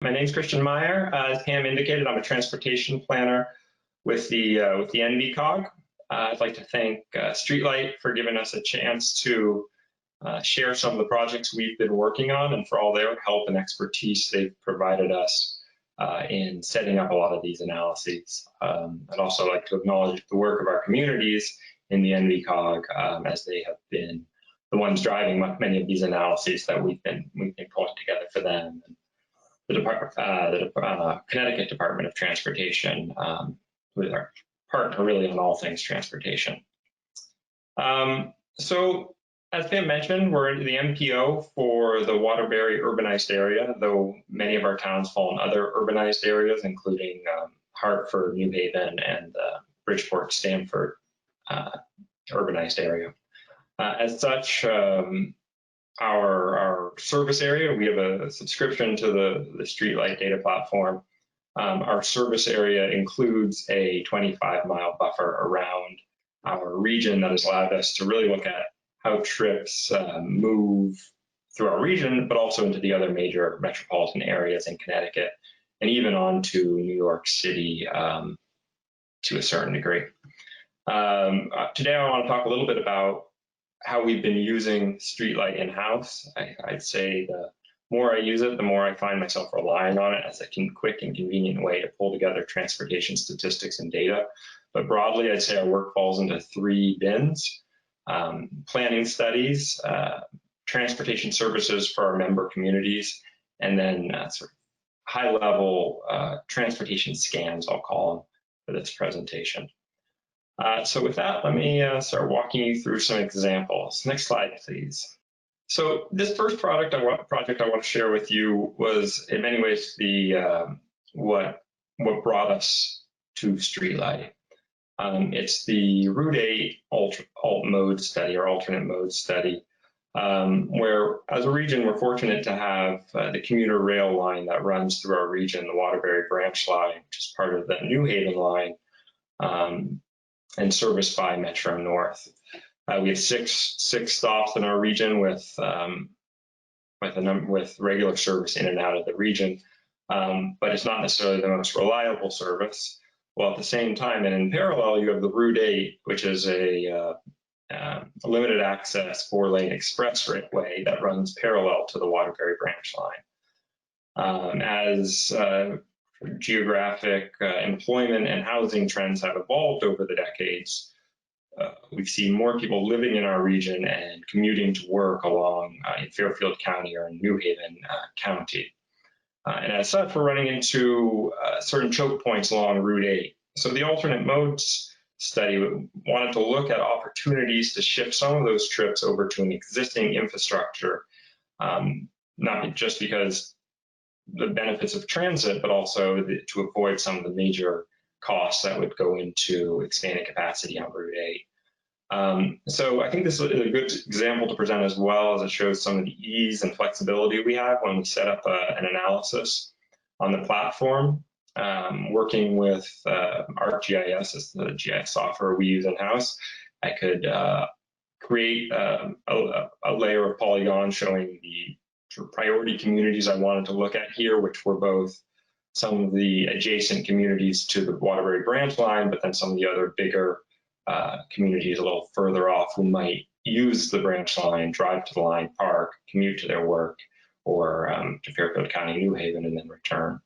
My name is Christian Meyer. As Pam indicated, I'm a transportation planner with the NVCOG. I'd like to thank Streetlight for giving us a chance to share some of the projects we've been working on and for all their help and expertise they've provided us in setting up a lot of these analyses. I'd also like to acknowledge the work of our communities in the NVCOG as they have been the ones driving many of these analyses that we've been pulling together for them. The Connecticut Department of Transportation, with our partner really on all things transportation. So as Pam mentioned, we're the MPO for the Waterbury urbanized area, though many of our towns fall in other urbanized areas, including Hartford, New Haven, and Bridgeport, Stamford urbanized area. As such, our service area, we have a subscription to the Streetlight data platform. Our service area includes a 25-mile buffer around our region that has allowed us to really look at how trips move through our region, but also into the other major metropolitan areas in Connecticut, and even on to New York City to a certain degree. Today I want to talk a little bit about how we've been using Streetlight in-house. I'd say the more I use it, the more I find myself relying on it as a quick and convenient way to pull together transportation statistics and data. But broadly, I'd say our work falls into three bins: planning studies, transportation services for our member communities, and then sort of high-level transportation scans, I'll call them, for this presentation. So with that, let me start walking you through some examples. Next slide, please. So this first project I want to share with you was in many ways the what brought us to Streetlight. It's the Route 8 alt mode study or alternate mode study, where as a region we're fortunate to have the commuter rail line that runs through our region, the Waterbury branch line, which is part of the New Haven line, and serviced by Metro North. We have six stops in our region with regular service in and out of the region, but it's not necessarily the most reliable service. Well, at the same time, and in parallel, you have the Route 8, which is a limited access 4-lane expressway that runs parallel to the Waterbury branch line. As geographic employment and housing trends have evolved over the decades, we've seen more people living in our region and commuting to work along in Fairfield County or in New Haven County. And as such, we're running into certain choke points along Route 8. So the alternate modes study wanted to look at opportunities to shift some of those trips over to an existing infrastructure, not just because the benefits of transit, but also to avoid some of the major costs that would go into expanding capacity on Route 8. So I think this is a good example to present as well, as it shows some of the ease and flexibility we have when we set up an analysis on the platform. Working with ArcGIS, as the GIS software we use in-house, I could create a layer of polygons showing the priority communities I wanted to look at here, which were both some of the adjacent communities to the Waterbury branch line, but then some of the other bigger communities a little further off who might use the branch line, drive to the line, park, commute to their work, or to Fairfield County, New Haven, and then return.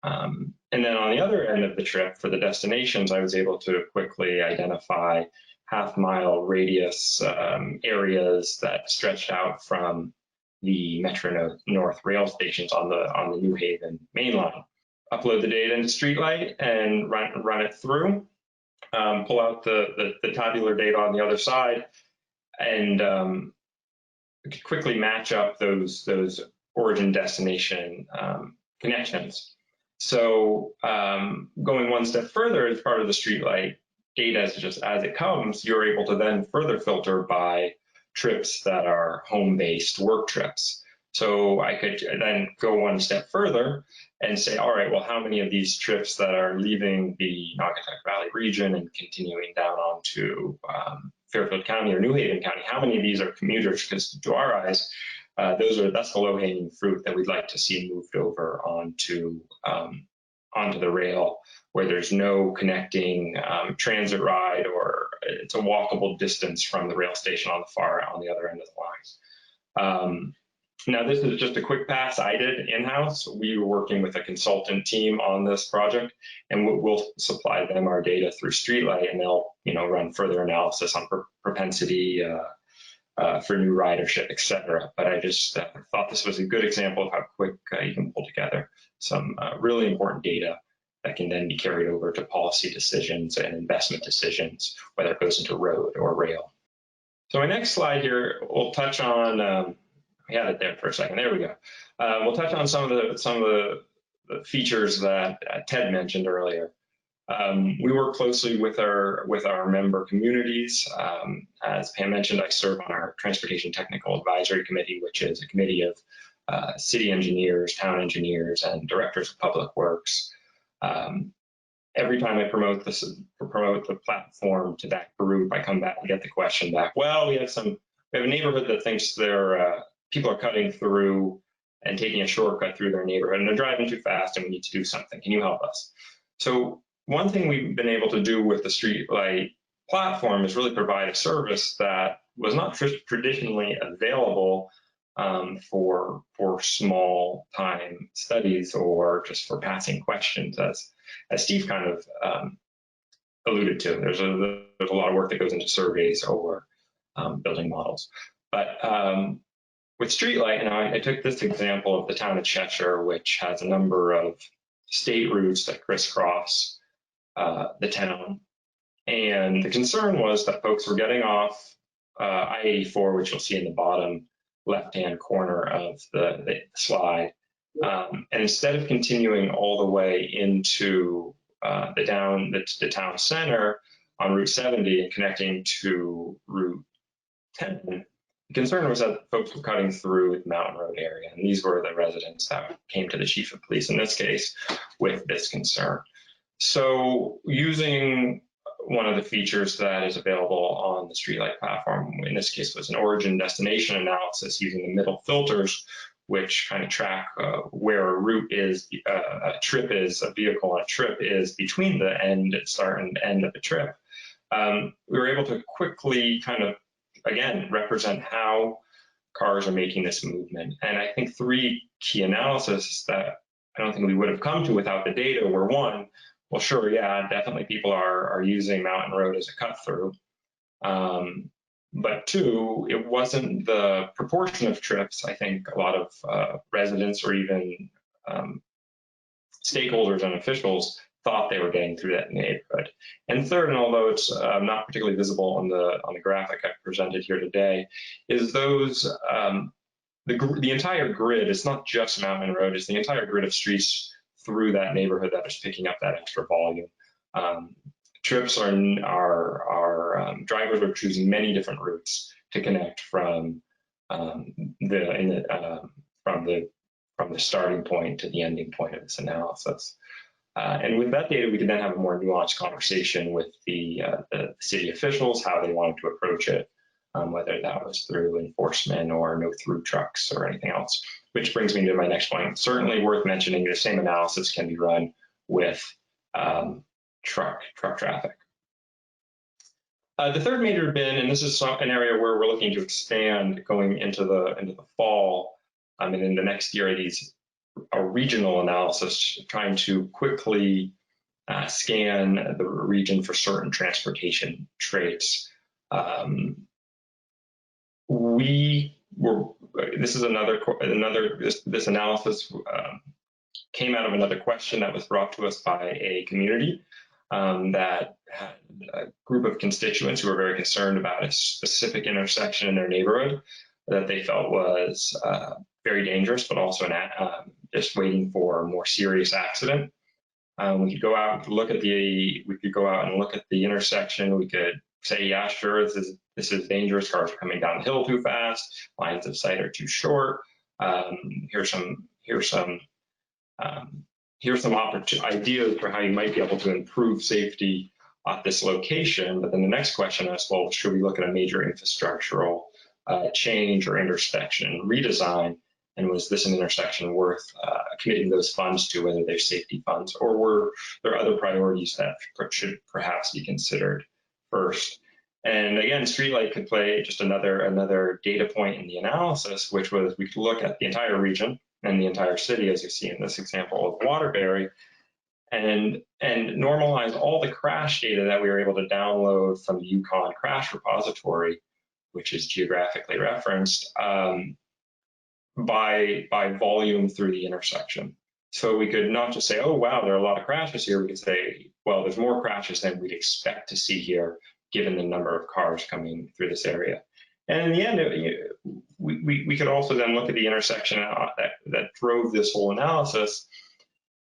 And then on the other end of the trip for the destinations, I was able to quickly identify half-mile radius areas that stretched out from the Metro North rail stations on the New Haven main line. Upload the data into Streetlight and run it through. Pull out the tabular data on the other side, and quickly match up those origin destination connections. So going one step further, as part of the Streetlight data, just as it comes, you're able to then further filter by trips that are home-based work trips. So I could then go one step further and say, all right, well, how many of these trips that are leaving the Naugatuck Valley region and continuing down onto Fairfield County or New Haven County, how many of these are commuters? Because to our eyes, that's the low-hanging fruit that we'd like to see moved over onto the rail, where there's no connecting transit ride, or it's a walkable distance from the rail station on the other end of the line. Now, this is just a quick pass I did in-house. We were working with a consultant team on this project, and we'll supply them our data through Streetlight, and they'll run further analysis on propensity for new ridership, et cetera. But I just thought this was a good example of how quick you can pull together some really important data that can then be carried over to policy decisions and investment decisions, whether it goes into road or rail. So my next slide here, we'll touch on, we had it there for a second, there we go. We'll touch on some of the features that Ted mentioned earlier. We work closely with our member communities. As Pam mentioned, I serve on our Transportation Technical Advisory Committee, which is a committee of city engineers, town engineers, and directors of public works. Every time I promote the platform to that group, I come back and get the question back, well, we have a neighborhood that thinks people are cutting through and taking a shortcut through their neighborhood, and they're driving too fast, and we need to do something. Can you help us? So one thing we've been able to do with the Streetlight platform is really provide a service that was not traditionally available for small time studies or just for passing questions, as Steve kind of alluded to. There's a lot of work that goes into surveys or building models. But with Streetlight, I took this example of the town of Cheshire, which has a number of state routes that crisscross the town. And the concern was that folks were getting off I-84, which you'll see in the bottom left-hand corner of the slide. And instead of continuing all the way into the town center on Route 70 and connecting to Route 10, the concern was that folks were cutting through the Mountain Road area. And these were the residents that came to the chief of police in this case with this concern. So using one of the features that is available on the Streetlight platform, in this case was an origin destination analysis using the middle filters, which kind of track where a route is, a vehicle on a trip is between the start and end of the trip. We were able to quickly kind of, again, represent how cars are making this movement. And I think three key analyses that I don't think we would have come to without the data were: one, well, sure, yeah, definitely people are using Mountain Road as a cut through. But two, it wasn't the proportion of trips. I think a lot of residents or even stakeholders and officials thought they were getting through that neighborhood. And third, and although it's not particularly visible on the graphic I presented here today, is those the entire grid. It's not just Mountain Road; it's the entire grid of streets through that neighborhood that is picking up that extra volume. Trips are drivers are choosing many different routes to connect from the starting point to the ending point of this analysis. And with that data, we can then have a more nuanced conversation with the city officials, how they wanted to approach it, whether that was through enforcement or no through trucks or anything else. Which brings me to my next point. Certainly worth mentioning, the same analysis can be run with truck traffic. The third major bin, and this is an area where we're looking to expand going into the fall, and in the next year, a regional analysis, trying to quickly scan the region for certain transportation traits. This analysis came out of another question that was brought to us by a community that had a group of constituents who were very concerned about a specific intersection in their neighborhood that they felt was very dangerous, but also just waiting for a more serious accident. We could go out and look at the intersection. We could say, yeah, sure, this is dangerous. Cars are coming down the hill too fast. Lines of sight are too short. Here's some ideas for how you might be able to improve safety at this location. But then the next question is, well, should we look at a major infrastructural change or intersection redesign, and was this an intersection worth committing those funds to, whether they're safety funds, or were there other priorities that should perhaps be considered first? And again, Streetlight could play just another data point in the analysis, which was we could look at the entire region and the entire city, as you see in this example of Waterbury, and normalize all the crash data that we were able to download from the UCONN Crash Repository, which is geographically referenced, by volume through the intersection. So we could not just say, oh, wow, there are a lot of crashes here. We could say, well, there's more crashes than we'd expect to see here, given the number of cars coming through this area. And in the end, we could also then look at the intersection that drove this whole analysis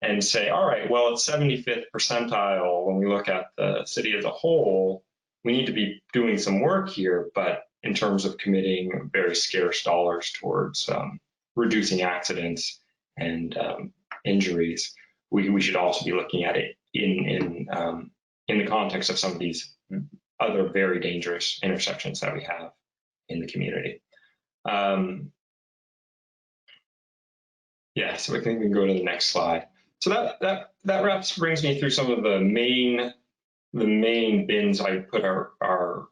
and say, all right, well, it's 75th percentile. When we look at the city as a whole, we need to be doing some work here, but in terms of committing very scarce dollars towards reducing accidents and injuries, we should also be looking at it in the context of some of these other very dangerous intersections that we have in the community. Yeah, so I think we can go to the next slide. So that brings me through some of the main bins I put our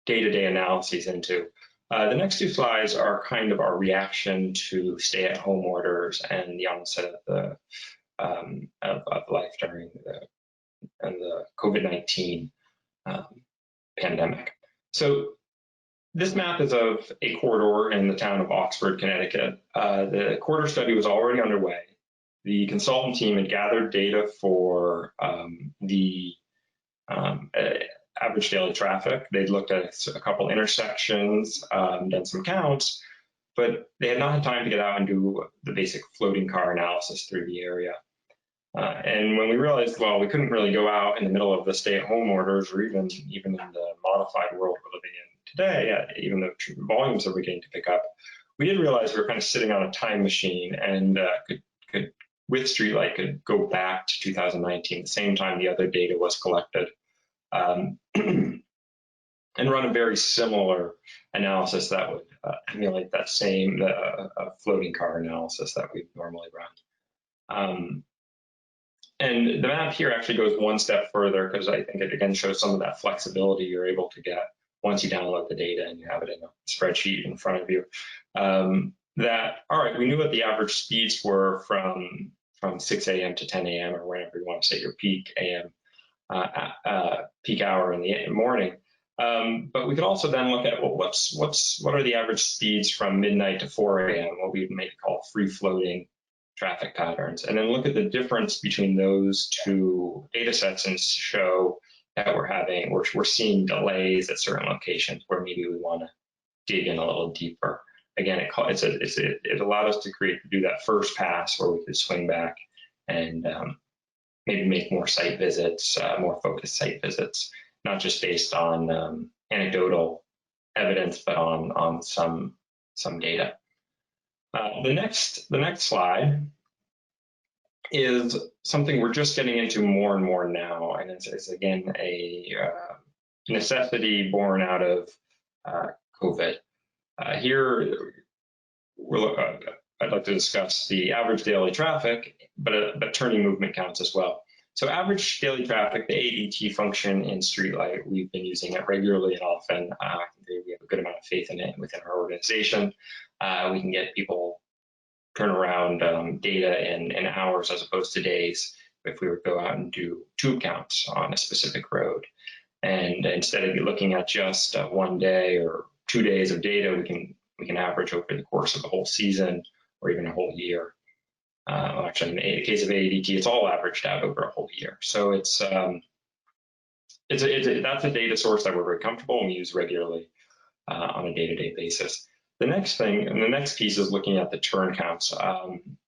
day-to-day analyses into. The next two slides are kind of our reaction to stay-at-home orders and the onset of life during the COVID-19 pandemic. So this map is of a corridor in the town of Oxford, Connecticut. The corridor study was already underway. The consultant team had gathered data for the average daily traffic. They'd looked at a couple intersections, done some counts, but they had not had time to get out and do the basic floating car analysis through the area. And when we realized, well, we couldn't really go out in the middle of the stay-at-home orders, or even in the modified world we're living in today, even though volumes are beginning to pick up, we did realize we were kind of sitting on a time machine, and could with Streetlight could go back to 2019, the same time the other data was collected, and run a very similar analysis that would emulate that same floating car analysis that we normally run. And the map here actually goes one step further, because I think it again shows some of that flexibility you're able to get once you download the data and you have it in a spreadsheet in front of you. That, all right, we knew what the average speeds were from 6 a.m. to 10 a.m. or whenever you want to say your peak AM, peak hour in the morning. But we could also then look at, well, what are the average speeds from midnight to 4 a.m., what we may call free-floating traffic patterns, and then look at the difference between those two data sets and show that we're seeing delays at certain locations where maybe we want to dig in a little deeper. Again, it allowed us to do that first pass where we could swing back and maybe make more site visits, more focused site visits, not just based on anecdotal evidence, but on some data. The next slide is something we're just getting into more and more now, and it's again a necessity born out of COVID. Here, I'd like to discuss the average daily traffic, but turning movement counts as well. So average daily traffic, the AADT function in Streetlight, we've been using it regularly and often. We have a good amount of faith in it within our organization. We can get people turn around data in hours as opposed to days if we would go out and do tube counts on a specific road. And instead of looking at just 1 day or 2 days of data, we can average over the course of a whole season or even a whole year. Actually, in the case of AADT, it's all averaged out over a whole year. So that's a data source that we're very comfortable and we use regularly on a day-to-day basis. The next thing, and the next piece, is looking at the turn counts.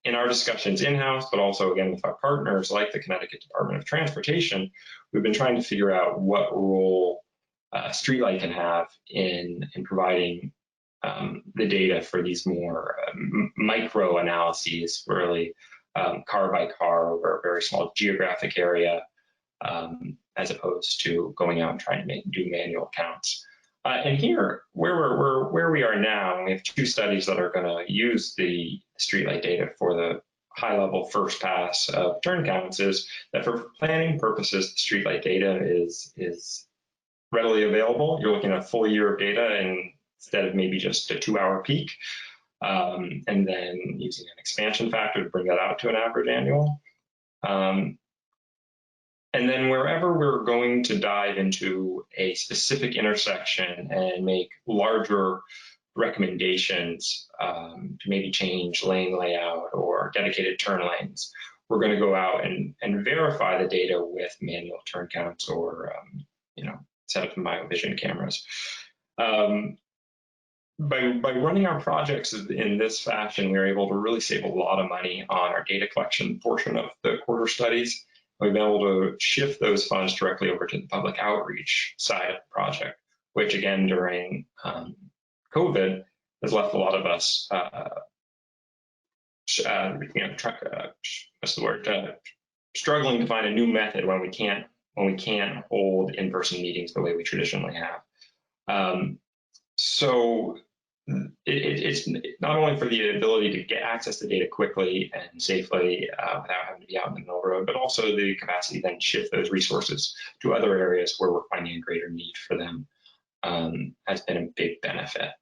In our discussions in-house, but also again with our partners like the Connecticut Department of Transportation, we've been trying to figure out what role Streetlight can have in providing the data for these more micro analyses, really car by car over a very small geographic area, as opposed to going out and trying to do manual counts. And here, where we are now, we have two studies that are going to use the streetlight data for the high-level first pass of turn counts. Is that for planning purposes, the streetlight data is readily available. You're looking at a full year of data instead of maybe just a 2-hour peak, and then using an expansion factor to bring that out to an average annual. And then wherever we're going to dive into a specific intersection and make larger recommendations to maybe change lane layout or dedicated turn lanes, we're going to go out and verify the data with manual turn counts or set up Meyer vision cameras. By running our projects in this fashion, we were able to really save a lot of money on our data collection portion of the quarter studies. We've been able to shift those funds directly over to the public outreach side of the project, which again, during COVID, has left a lot of us, struggling to find a new method when we can't hold in-person meetings the way we traditionally have. So it's not only for the ability to get access to data quickly and safely without having to be out in the middle of the road, but also the capacity to then shift those resources to other areas where we're finding a greater need for them has been a big benefit.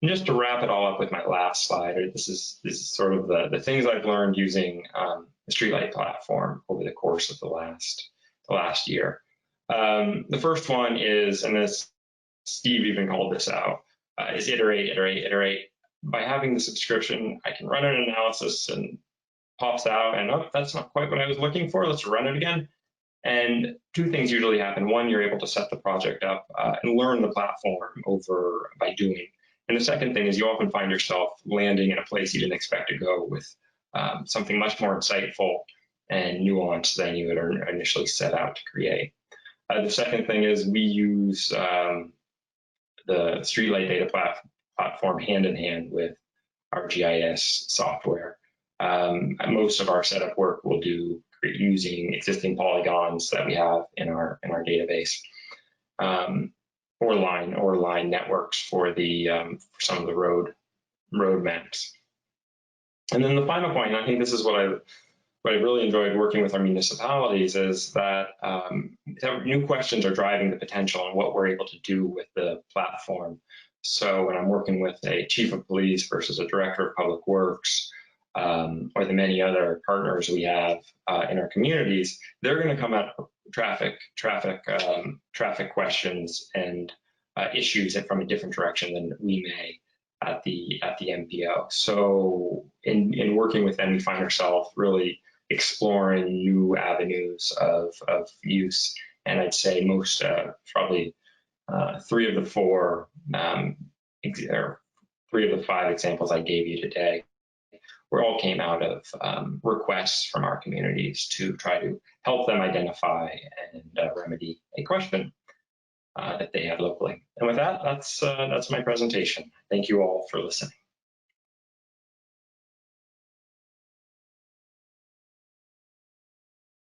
And just to wrap it all up with my last slide, this is sort of the things I've learned using the Streetlight platform over the course of the last year. The first one is, and this Steve even called this out, is iterate. By having the subscription, I can run an analysis and pops out and, oh, that's not quite what I was looking for. Let's run it again. And two things usually happen. One, you're able to set the project up and learn the platform over by doing. And the second thing is you often find yourself landing in a place you didn't expect to go with something much more insightful and nuanced than you had initially set out to create. The second thing is we use the Streetlight data platform hand in hand with our GIS software. Most of our setup work we'll do using existing polygons that we have in our database, or line networks for the for some of the road maps. And then the final point, and I think this is what I really enjoyed working with our municipalities, is that new questions are driving the potential and what we're able to do with the platform. So when I'm working with a chief of police versus a director of public works, or the many other partners we have in our communities, they're going to come at traffic questions and issues from a different direction than we may at the MPO. So in working with them, we find ourselves really exploring new avenues of use. And I'd say most, probably 3 of the 4, or 3 of the 5 examples I gave you today all came out of requests from our communities to try to help them identify and remedy a question that they have locally. And with that, that's my presentation. Thank you all for listening.